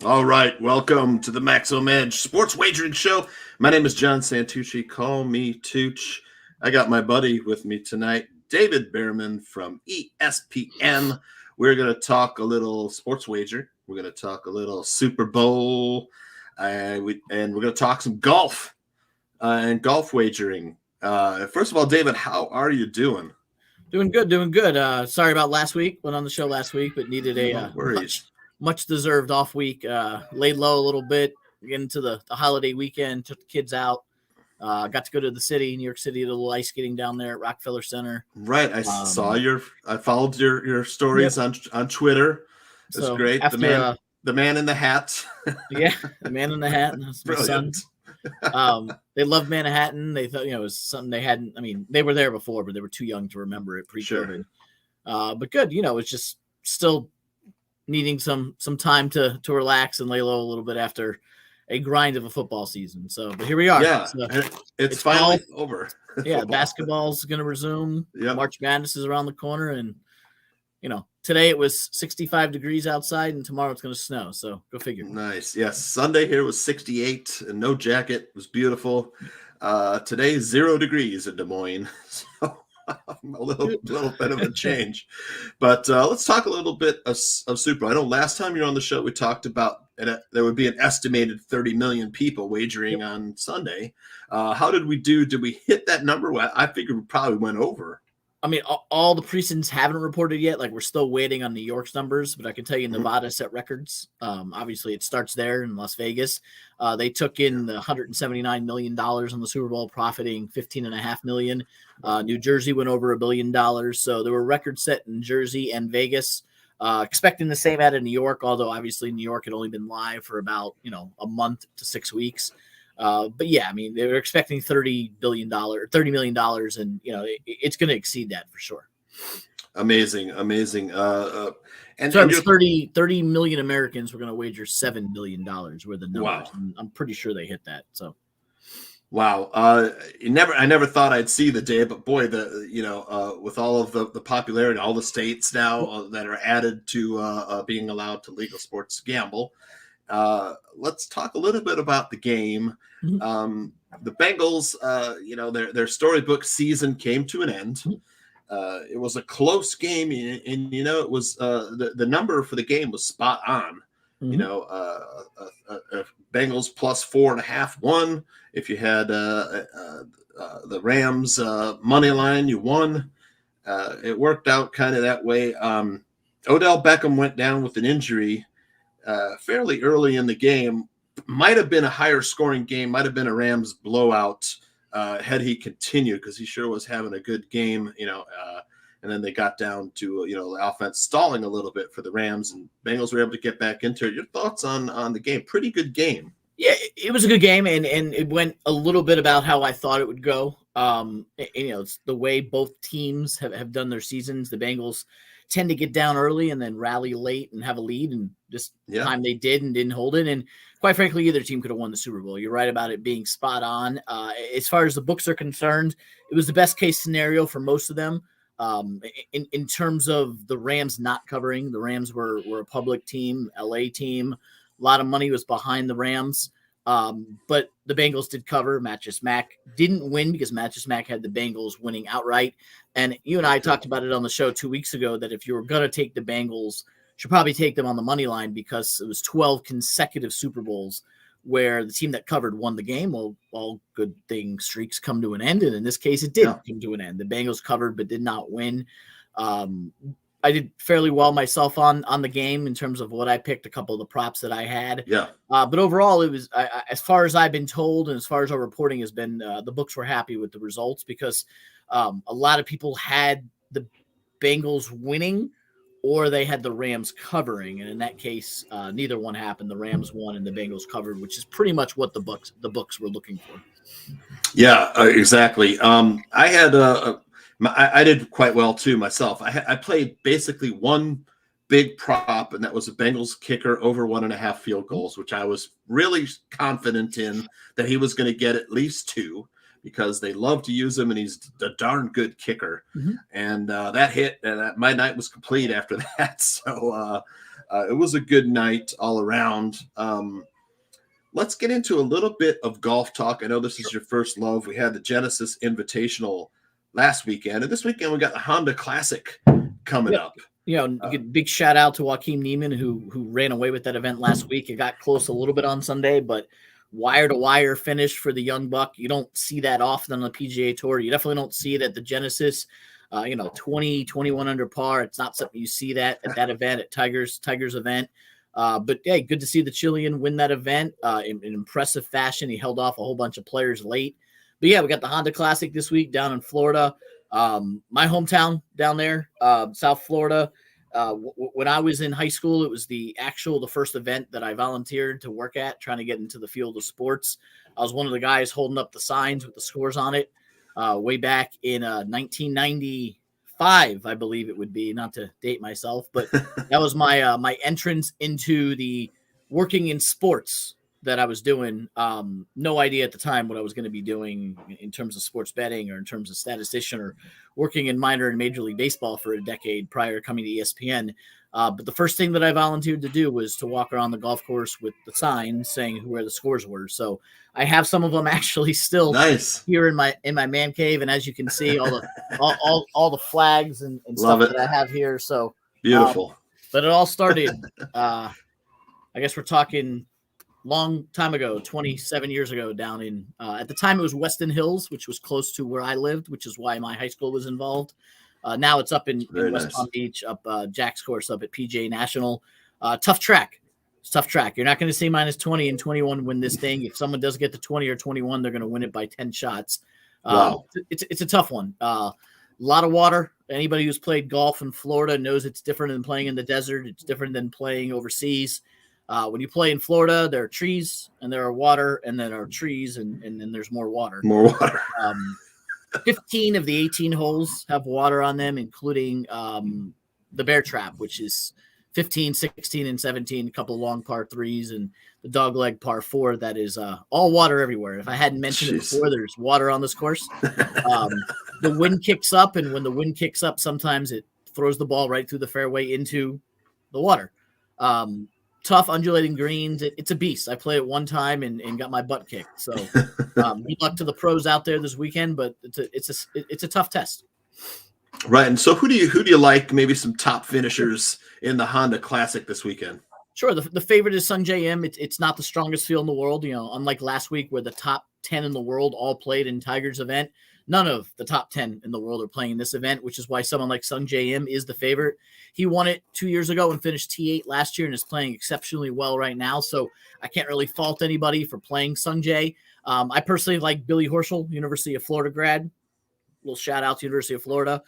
All right, welcome to the Maximum Edge Sports Wagering Show. My name is John Santucci. Call me Tooch. I got my buddy with me tonight, David Bearman from ESPN. We're going to talk a little sports wager. We're going to talk a little Super Bowl, and we're going to talk some golf and golf wagering. First of all, David, how are you doing? Doing good, doing good. Sorry about last week. Went on the show last week, but needed a No worries. much deserved off week. Laid low a little bit, getting into the holiday weekend. Took the kids out. Got to go to the city, New York City, a little ice skating down there at Rockefeller Center. Right, I followed your Yep. stories on Twitter. It's So great. after The man in the hat. yeah, the man in the hat. That's my son. Brilliant. They loved Manhattan. They thought it was something they hadn't. I mean, they were there before, but they were too young to remember it pre-COVID. Sure. But good. It's just still needing some time to relax and lay low a little bit after a grind of a football season. So, but here we are. Yeah, it's finally fall. over. Yeah, basketball's going to resume. Yep. March Madness is around the corner, and today it was 65 degrees outside, and tomorrow it's going to snow. So go figure. Nice. Yes, Sunday here was 68 and no jacket. It was beautiful. Today 0 degrees in Des Moines. So a little bit of a change. But let's talk a little bit of Super Bowl. I know last time you were on the show, we talked about there would be an estimated 30 million people wagering on Sunday. How did we do? Did we hit that number? I figured we probably went over. I mean, all the precincts haven't reported yet. Like, we're still waiting on New York's numbers, but I can tell you Nevada set records. Obviously, it starts there in Las Vegas. They took in the $179 million on the Super Bowl, profiting $15.5 million. New Jersey went over $1 billion. So there were records set in Jersey and Vegas. Expecting the same out of New York, although obviously New York had only been live for about a month to 6 weeks. But yeah, I mean, they were expecting $30 million, and it's going to exceed that for sure. Amazing. And it was 30 million Americans were going to wager $7 billion were the numbers. Wow. And I'm pretty sure they hit that. So. Wow. I never thought I'd see the day, but boy, with all of the popularity, all the states now that are added to being allowed to legal sports gamble. Let's talk a little bit about the game. Mm-hmm. The Bengals, their storybook season came to an end. It was a close game, and it was the number for the game was spot on. Mm-hmm. Bengals plus 4.5 won. If you had the Rams money line, you won. It worked out kind of that way. Odell Beckham went down with an injury fairly early in the game. Might have been a higher scoring game. Might have been a Rams blowout had he continued, because he sure was having a good game. And then they got down to the offense stalling a little bit for the Rams, and Bengals were able to get back into it. Your thoughts on the game? Pretty good game. Yeah, it was a good game, and it went a little bit about how I thought it would go. It's the way both teams have done their seasons. The Bengals tend to get down early and then rally late and have a lead, and this time they did and didn't hold it. And quite frankly, either team could have won the Super Bowl. You're right about it being spot on. As far as the books are concerned, it was the best case scenario for most of them. In terms of the Rams not covering, the Rams were a public team, LA team. A lot of money was behind the Rams. But the Bengals did cover. Mattress Mac didn't win because Mattress Mac had the Bengals winning outright. And you and I talked about it on the show 2 weeks ago that if you were going to take the Bengals, you should probably take them on the money line, because it was 12 consecutive Super Bowls where the team that covered won the game. Well, all good thing streaks come to an end. And in this case, it did come to an end. The Bengals covered but did not win. I did fairly well myself on the game in terms of what I picked, a couple of the props that I had. Yeah. But overall, it was, as far as I've been told and as far as our reporting has been, the books were happy with the results, because a lot of people had the Bengals winning or they had the Rams covering. And in that case, neither one happened. The Rams won and the Bengals covered, which is pretty much what the books were looking for. Yeah, exactly. I had I did quite well too myself. I played basically one big prop, and that was a Bengals kicker over 1.5 field goals, which I was really confident in that he was going to get at least 2, because they love to use him, and he's a darn good kicker. Mm-hmm. And that hit, and my night was complete after that. So It was a good night all around. Let's get into a little bit of golf talk. I know this is your first love. We had the Genesis Invitational last weekend, and this weekend we got the Honda Classic coming up. Big shout out to Joaquin Neiman who ran away with that event last week. It got close a little bit on Sunday, but wire to wire finish for the young buck. You don't see that often on the PGA Tour. You definitely don't see it at the Genesis. 20, 21 under par. It's not something you see that at that event, at Tiger's event. But hey, good to see the Chilean win that event in impressive fashion. He held off a whole bunch of players late. But yeah, we got the Honda Classic this week down in Florida. My hometown down there, South Florida. When I was in high school, it was the first event that I volunteered to work at, trying to get into the field of sports. I was one of the guys holding up the signs with the scores on it way back in 1995, I believe it would be, not to date myself, but that was my my entrance into the working in sports that I was doing. No idea at the time what I was going to be doing in terms of sports betting or in terms of statistician or working in minor and Major League Baseball for a decade prior to coming to ESPN. But the first thing that I volunteered to do was to walk around the golf course with the sign saying where the scores were. So I have some of them actually still nice here in my man cave, and as you can see, all the flags and stuff that I have here. So beautiful. But it all started. I guess we're talking long time ago, 27 years ago, down in at the time it was Weston Hills, which was close to where I lived, which is why my high school was involved. Now it's up in West Palm Beach, up Jack's course up at PGA National. Tough track. It's tough track. You're not going to see minus 20 and 21 win this thing. If someone does get to 20 or 21, they're going to win it by 10 shots. Wow. It's a tough one. A lot of water. Anybody who's played golf in Florida knows it's different than playing in the desert. It's different than playing overseas. When you play in Florida, there are trees and there are water, and then there are trees and then there's more water. More water. 15 of the 18 holes have water on them, including the Bear Trap, which is 15, 16, and 17, a couple of long par threes, and the dogleg par four that is all water everywhere. If I hadn't mentioned it before, there's water on this course. The wind kicks up, and when the wind kicks up, sometimes it throws the ball right through the fairway into the water. Tough undulating greens. It's a beast. I played it one time and got my butt kicked. So good luck to the pros out there this weekend, but it's a tough test. Right. And so who do you like? Maybe some top finishers in the Honda Classic this weekend? Sure. The favorite is Sungjae Im. It's not the strongest field in the world. Unlike last week where the top 10 in the world all played in Tiger's event, none of the top 10 in the world are playing in this event, which is why someone like Sungjae Im is the favorite. He won it 2 years ago and finished T8 last year and is playing exceptionally well right now. So I can't really fault anybody for playing Sungjae. I personally like Billy Horschel, University of Florida grad. Little shout out to University of Florida.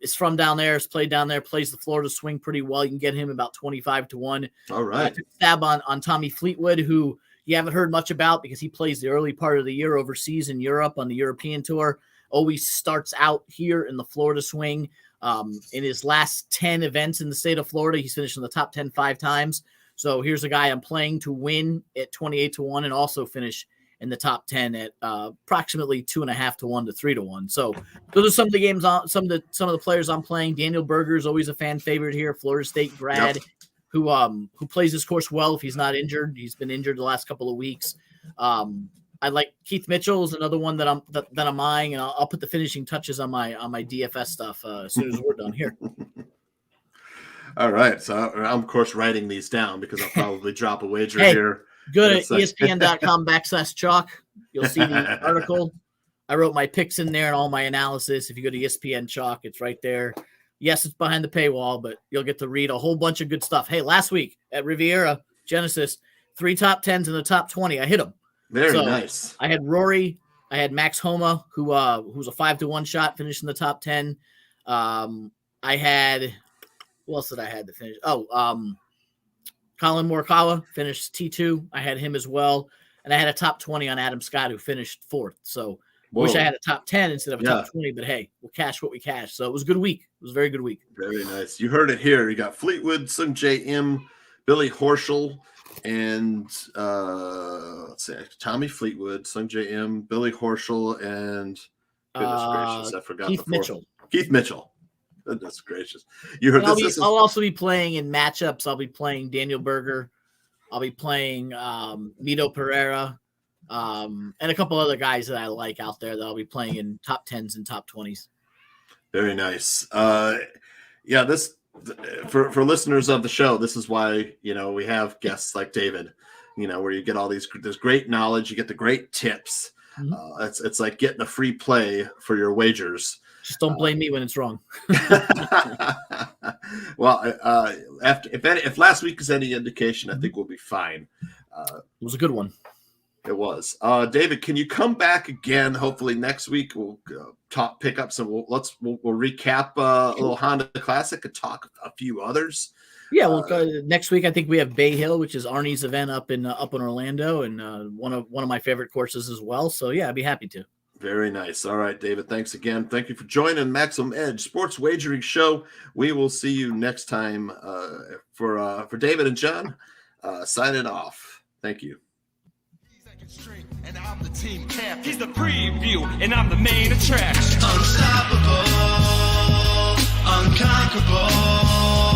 Is from down there, has played down there, plays the Florida swing pretty well. You can get him about 25-1. All right. I took a stab on Tommy Fleetwood, who you haven't heard much about because he plays the early part of the year overseas in Europe on the European tour. Always starts out here in the Florida swing. In his last 10 events in the state of Florida, he's finished in the top 10 5 times. So here's a guy I'm playing to win at 28-1 and also finish in the top 10 at approximately 2.5-1 to 3-1. So those are some of the games on some of the players I'm playing. Daniel Berger is always a fan favorite here, Florida State grad, who plays this course well if he's not injured. He's been injured the last couple of weeks. I like Keith Mitchell is another one that I'm eyeing, and I'll put the finishing touches on my DFS stuff as soon as we're done here. All right, so I'm of course writing these down because I'll probably drop a wager here. Go to ESPN.com/chalk. You'll see the article. I wrote my picks in there and all my analysis. If you go to ESPN Chalk, it's right there. Yes, it's behind the paywall, but you'll get to read a whole bunch of good stuff. Hey, last week at Riviera Genesis, 3 top 10s in the top 20. I hit them. Very nice. I had Rory. I had Max Homa, who's a 5-1 shot, finished in the top 10. I had who else did I had to finish? Colin Morikawa finished T2. I had him as well, and I had a top 20 on Adam Scott, who finished 4th. So wish I had a top 10 instead of a top 20, but hey, we'll cash what we cash. So it was a good week. It was a very good week. Very nice. You heard it here. You got Fleetwood, Sungjae Im, Billy Horschel, and let's see, Tommy Fleetwood, Sungjae Im, Billy Horschel, and goodness gracious, I forgot Keith Mitchell. Keith Mitchell. Goodness gracious! You heard And this. I'll also be playing in matchups. I'll be playing Daniel Berger. I'll be playing Mito Pereira, and a couple other guys that I like out there that I'll be playing in top 10s and top 20s. Very nice. Yeah, this for listeners of the show, this is why we have guests like David. Where you get all this great knowledge, you get the great tips. It's like getting a free play for your wagers. Just don't blame me when it's wrong. Well, if last week is any indication, I think we'll be fine. It was a good one. It was. David, can you come back again? Hopefully next week we'll pick up some. We'll recap a little Honda Classic and talk a few others. Yeah, well, next week I think we have Bay Hill, which is Arnie's event up in Orlando, and one of my favorite courses as well. So yeah, I'd be happy to. Very nice. All right, David. Thanks again. Thank you for joining Maximum Edge Sports Wagering Show. We will see you next time. For David and John, signing off. Thank you. And I'm the team captain. He's the preview, and I'm the main attraction. Unstoppable, unconquerable.